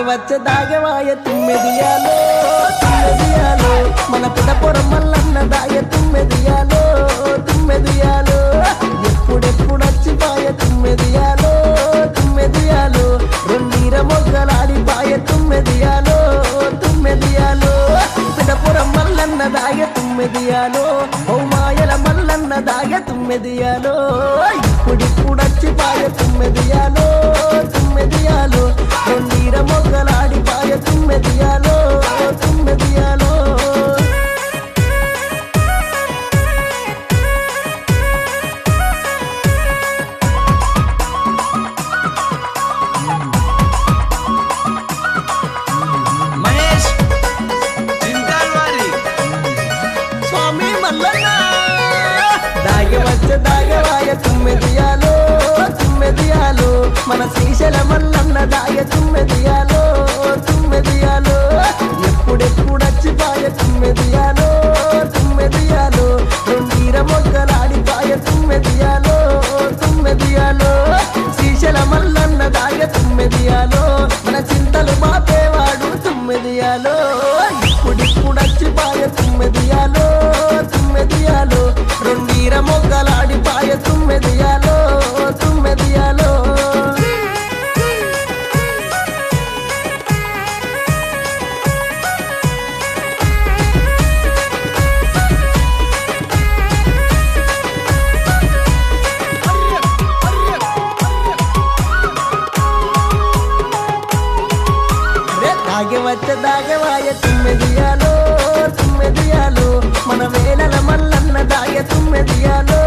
వచ్చే దాగవాయ తుమ్మెదియాలో తుమ్మెదియాలో మన పిడపురం మల్లన్న దాయ తుమ్మెదియాలో తుమ్మెదియాలో ఎప్పుడెప్పుడు వచ్చిపాయ తుమ్మెదియాలో తుమ్మెదియాలో రెండీర మొగ్గలాడిపాయ తుమ్మెదియాలో తుమ్మెదియాలో పిడపురం మల్లన్న దాయ తుమ్మెదియాలో ఓ మాయల మల్లన్న దాయ తుమ్మెదియాలో ఇప్పుడిప్పుడు వచ్చిపాయ తుమ్మెదియాలో తుమ్మెదియాలో రెండీర మొగ్గలాడిపాయ తుమ్మెదియాలో తుమ్మెదియాలో మహేష్ చింతాల్వారి స్వామి మల్లన్న దాగవచ్చ దాగవాయ తుమ్మెదియాలో తుమ్మెదియాలో మన శ్రీశైల మల్లన్న దాయ తుమ్మెదియాలో తుమ్మెదియాలో ఎప్పుడెప్పుడు వచ్చిపాయ తుమ్మెదియాలో తుమ్మెదియాలో రెండీర మొగ్గలాడిపాయ తుమ్మెదియాలో తుమ్మెదియాలో శ్రీశైల మల్లన్న దాయ తుమ్మెదియాలో మన చింతలు మాపేవాడు తుమ్మెదియాలో ఇప్పుడిప్పుడు వచ్చిపాయ తుమ్మెదియాలో తుమ్మెదియాలో రెండీర మొగ్గలాడిపాయ తుమ్మెదియాలో తుమ్మెదియాలో దాగవచ్చ దాగవాయ తుమ్మెదియాలో తుమ్మెదియాలో మన వేలల మల్లన్న దాయ తుమ్మెదియాలో